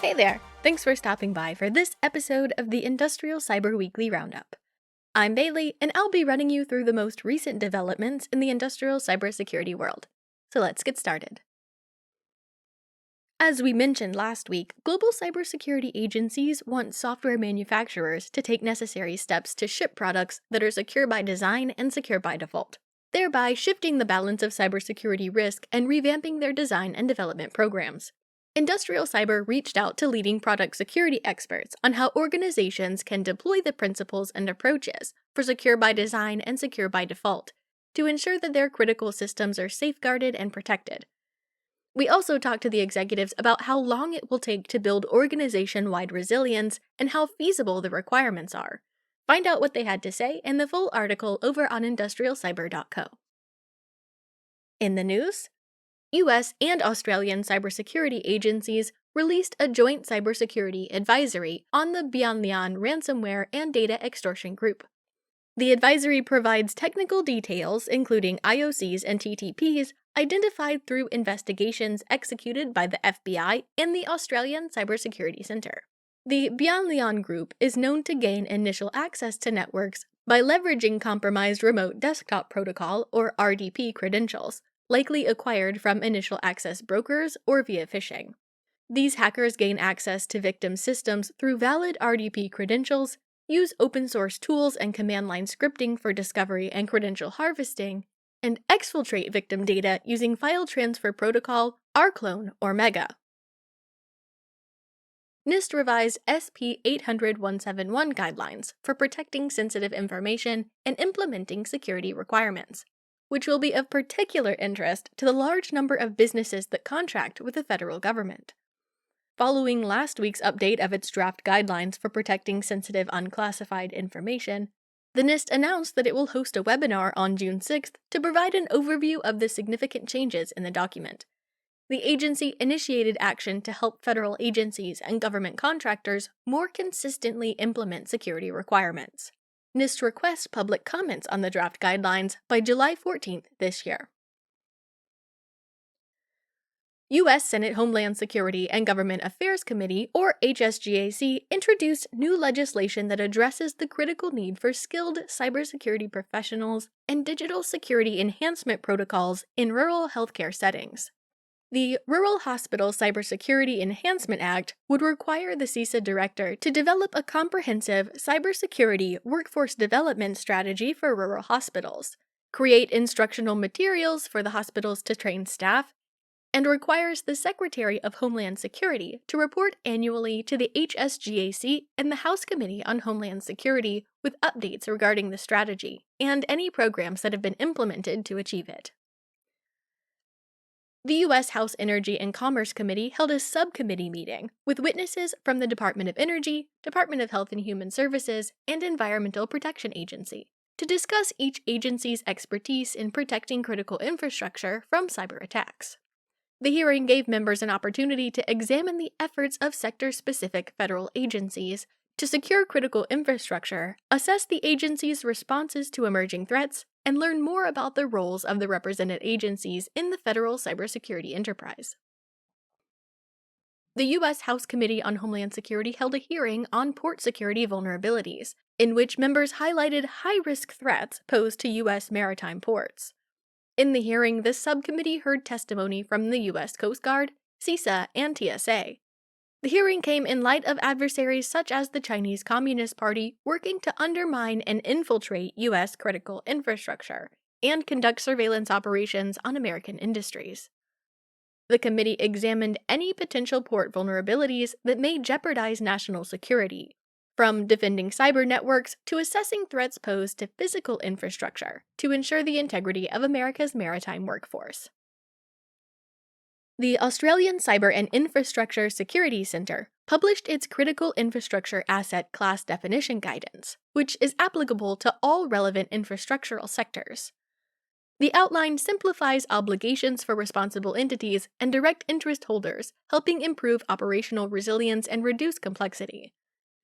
Hey there! Thanks for stopping by for this episode of the Industrial Cyber Weekly Roundup. I'm Bailey, and I'll be running you through the most recent developments in the industrial cybersecurity world. So let's get started. As we mentioned last week, global cybersecurity agencies want software manufacturers to take necessary steps to ship products that are secure by design and secure by default, thereby shifting the balance of cybersecurity risk and revamping their design and development programs. Industrial Cyber reached out to leading product security experts on how organizations can deploy the principles and approaches for secure by design and secure by default to ensure that their critical systems are safeguarded and protected. We also talked to the executives about how long it will take to build organization-wide resilience and how feasible the requirements are. Find out what they had to say in the full article over on industrialcyber.co. In the news, US and Australian cybersecurity agencies released a joint cybersecurity advisory on the Bianlian ransomware and data extortion group. The advisory provides technical details, including IOCs and TTPs, identified through investigations executed by the FBI and the Australian Cybersecurity Centre. The Bianlian group is known to gain initial access to networks by leveraging compromised remote desktop protocol, or RDP, credentials, likely acquired from initial access brokers or via phishing. These hackers gain access to victim systems through valid RDP credentials, use open-source tools and command line scripting for discovery and credential harvesting, and exfiltrate victim data using file transfer protocol, rclone, or Mega. NIST revised SP 800-171 guidelines for protecting sensitive information and implementing security requirements, which will be of particular interest to the large number of businesses that contract with the federal government. Following last week's update of its draft guidelines for protecting sensitive unclassified information, the NIST announced that it will host a webinar on June 6th to provide an overview of the significant changes in the document. The agency initiated action to help federal agencies and government contractors more consistently implement security requirements. NIST requests public comments on the draft guidelines by July 14th this year. U.S. Senate Homeland Security and Government Affairs Committee, or HSGAC, introduced new legislation that addresses the critical need for skilled cybersecurity professionals and digital security enhancement protocols in rural healthcare settings. The Rural Hospital Cybersecurity Enhancement Act would require the CISA director to develop a comprehensive cybersecurity workforce development strategy for rural hospitals, create instructional materials for the hospitals to train staff, and requires the Secretary of Homeland Security to report annually to the HSGAC and the House Committee on Homeland Security with updates regarding the strategy and any programs that have been implemented to achieve it. The U.S. House Energy and Commerce Committee held a subcommittee meeting with witnesses from the Department of Energy, Department of Health and Human Services, and Environmental Protection Agency to discuss each agency's expertise in protecting critical infrastructure from cyber attacks. The hearing gave members an opportunity to examine the efforts of sector-specific federal agencies to secure critical infrastructure, assess the agency's responses to emerging threats, and learn more about the roles of the represented agencies in the federal cybersecurity enterprise. The U.S. House Committee on Homeland Security held a hearing on port security vulnerabilities, in which members highlighted high-risk threats posed to U.S. maritime ports. In the hearing, the subcommittee heard testimony from the U.S. Coast Guard, CISA, and TSA. The hearing came in light of adversaries such as the Chinese Communist Party working to undermine and infiltrate U.S. critical infrastructure and conduct surveillance operations on American industries. The committee examined any potential port vulnerabilities that may jeopardize national security, from defending cyber networks to assessing threats posed to physical infrastructure to ensure the integrity of America's maritime workforce. The Australian Cyber and Infrastructure Security Centre published its Critical Infrastructure Asset Class Definition Guidance, which is applicable to all relevant infrastructural sectors. The outline simplifies obligations for responsible entities and direct interest holders, helping improve operational resilience and reduce complexity.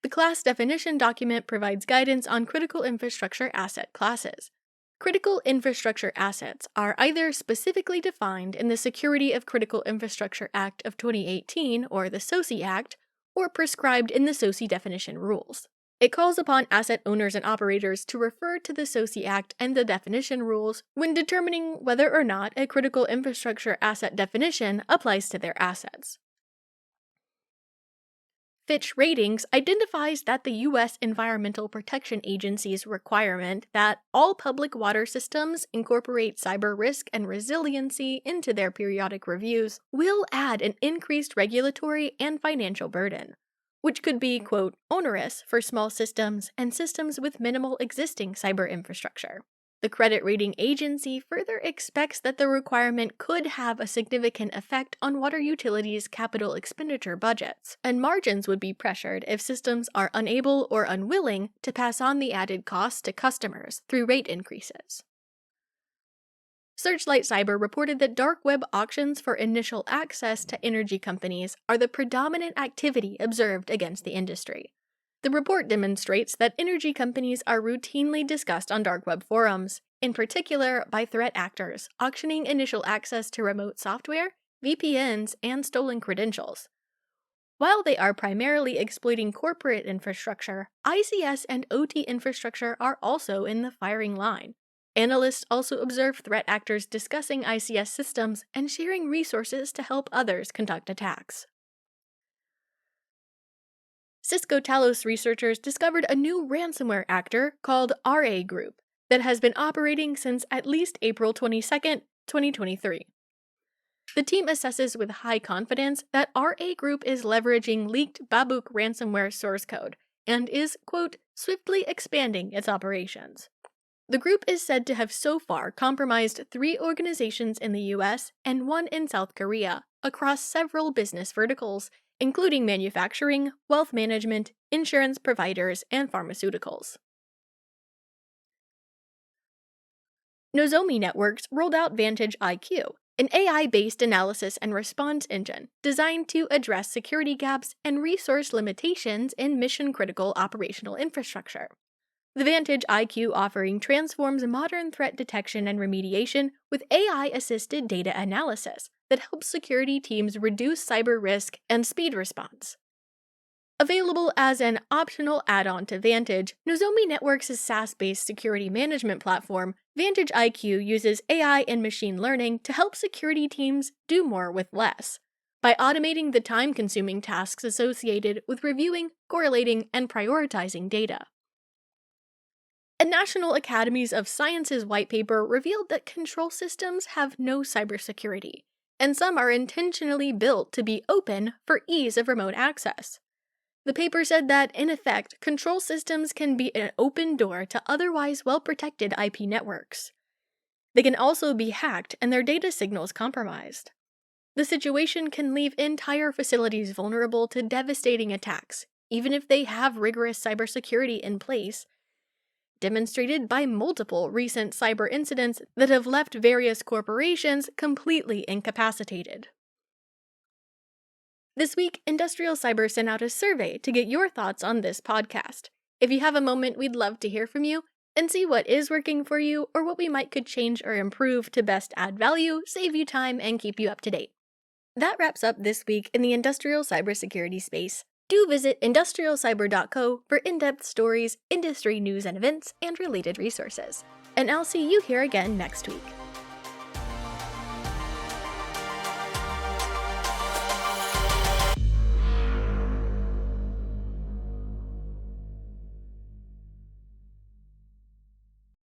The class definition document provides guidance on critical infrastructure asset classes. Critical infrastructure assets are either specifically defined in the Security of Critical Infrastructure Act of 2018, or the SOCI Act, or prescribed in the SOCI definition rules. It calls upon asset owners and operators to refer to the SOCI Act and the definition rules when determining whether or not a critical infrastructure asset definition applies to their assets. Fitch Ratings identifies that the U.S. Environmental Protection Agency's requirement that all public water systems incorporate cyber risk and resiliency into their periodic reviews will add an increased regulatory and financial burden, which could be, quote, onerous for small systems and systems with minimal existing cyber infrastructure. The credit rating agency further expects that the requirement could have a significant effect on water utilities' capital expenditure budgets, and margins would be pressured if systems are unable or unwilling to pass on the added costs to customers through rate increases. Searchlight Cyber reported that dark web auctions for initial access to energy companies are the predominant activity observed against the industry. The report demonstrates that energy companies are routinely discussed on dark web forums, in particular by threat actors auctioning initial access to remote software, VPNs, and stolen credentials. While they are primarily exploiting corporate infrastructure, ICS and OT infrastructure are also in the firing line. Analysts also observe threat actors discussing ICS systems and sharing resources to help others conduct attacks. Cisco Talos researchers discovered a new ransomware actor called RA Group that has been operating since at least April 22, 2023. The team assesses with high confidence that RA Group is leveraging leaked Babuk ransomware source code and is, quote, swiftly expanding its operations. The group is said to have so far compromised 3 organizations in the US and 1 in South Korea across several business verticals, including manufacturing, wealth management, insurance providers, and pharmaceuticals. Nozomi Networks rolled out Vantage IQ, an AI-based analysis and response engine designed to address security gaps and resource limitations in mission-critical operational infrastructure. The Vantage IQ offering transforms modern threat detection and remediation with AI-assisted data analysis that helps security teams reduce cyber risk and speed response. Available as an optional add-on to Vantage, Nozomi Networks' SaaS-based security management platform, Vantage IQ uses AI and machine learning to help security teams do more with less, by automating the time-consuming tasks associated with reviewing, correlating, and prioritizing data. A National Academies of Sciences white paper revealed that control systems have no cybersecurity, and some are intentionally built to be open for ease of remote access. The paper said that, in effect, control systems can be an open door to otherwise well-protected IP networks. They can also be hacked and their data signals compromised. The situation can leave entire facilities vulnerable to devastating attacks, even if they have rigorous cybersecurity in place, demonstrated by multiple recent cyber incidents that have left various corporations completely incapacitated. This week, Industrial Cyber sent out a survey to get your thoughts on this podcast. If you have a moment, we'd love to hear from you and see what is working for you or what we could change or improve to best add value, save you time, and keep you up to date. That wraps up this week in the industrial cybersecurity space. Do visit industrialcyber.co for in-depth stories, industry news and events, and related resources. And I'll see you here again next week.